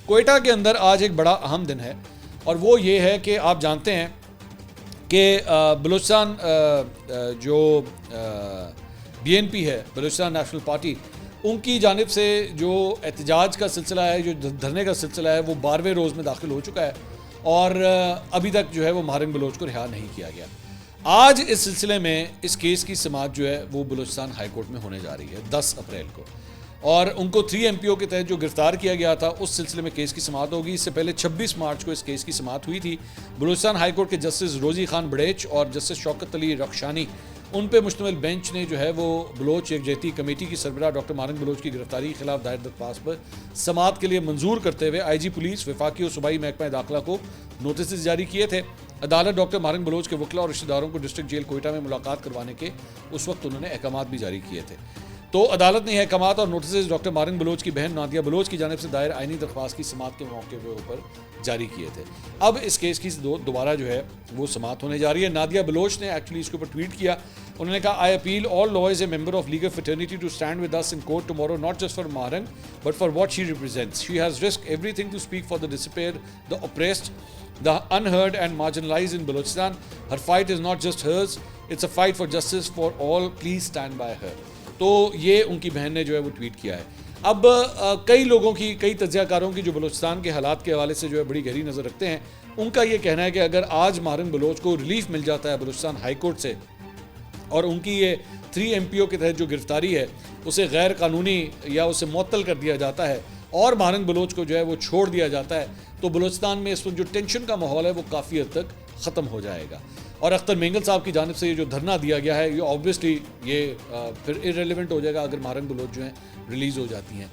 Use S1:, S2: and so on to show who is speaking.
S1: कोयटा के अंदर आज एक बड़ा अहम दिन है और वो ये है कि आप जानते हैं कि बलूचिस्तान जो BNP है, बलूचिस्तान नेशनल पार्टी, उनकी जानिब से जो एहतजाज का सिलसिला है, जो धरने का सिलसिला है, वो 12वें रोज़ में दाखिल हो चुका है और अभी तक जो है वो मारिंग बलोच को रिहा नहीं किया गया। आज इस सिलसिले में इस केस की समाअत जो है वो बलूचिस्तान हाई कोर्ट में होने जा रही है 10 अप्रैल को, और उनको 3 MPO के तहत जो गिरफ्तार किया गया था उस सिलसिले में केस की समाअत होगी। इससे पहले 26 मार्च को इस केस की समाअत हुई थी। बलूचिस्तान हाई कोर्ट के जस्टिस रोज़ी खान बड़ेच और जस्टिस शौकत अली रखशानी, उन पे मुश्तमिल बेंच ने जो है वो बलोच यकजहती कमेटी की सरबराह डॉक्टर मारिंग बलोच की गिरफ्तारी के खिलाफ दायर दरख्वास्त पर समाअत के लिए मंजूर करते हुए IG पुलिस, वफाकी और सूबाई महकमा दाखिला को नोटिस जारी किए थे। अदालत डॉक्टर मारिंग बलोच के वकला और रिश्तेदारों को डिस्ट्रिक्ट जेल कोयटा में मुलाकात करवाने के उस वक्त उन्होंने अहकाम भी जारी किए थे। तो अदालत ने अहकाम और नोटिस डॉक्टर मारिंग बलोच की बहन नादिया बलोच की जानिब से दायर आइनी दरख्वास्त की समाअत के मौके के ऊपर जारी किए थे। अब इस केस की दोबारा जो है वो समाअत होने जा रही है। नादिया बलोच ने एक्चुअली इसके ऊपर ट्वीट किया। उन्होंने कहा, I appeal all lawyers a member of legal fraternity to stand with us in court tomorrow, not just for मारिंग but for what she represents. She has risked everything to speak for the despair, the oppressed, the unheard and marginalized in Balochistan. Her fight is not just hers, it's a fight for justice for all. Please stand by her. तो ये उनकी बहन ने जो है वो tweet किया है। अब कई लोगों की, कई तज्ज़ियाकारों की जो बलूचिस्तान के हालात के हवाले से जो है बड़ी गहरी नज़र रखते हैं, उनका ये कहना है कि अगर आज मारिंग बलोच को रिलीफ मिल जाता है बलूचिस्तान हाई कोर्ट से और उनकी ये 3 MPO के तहत जो गिरफ्तारी है उसे गैर कानूनी या उसे मुअत्तल कर दिया जाता है और मारिंग बलोच को जो है वो छोड़ दिया जाता है, तो बलूचिस्तान में इस वक्त जो टेंशन का माहौल है वो काफ़ी हद तक ख़त्म हो जाएगा। और अख्तर मेंगल साहब की जानिब से ये जो धरना दिया गया है ये ऑब्वियसली ये फिर इररिलेवेंट हो जाएगा अगर मारिंग बलोच जो है रिलीज़ हो जाती हैं।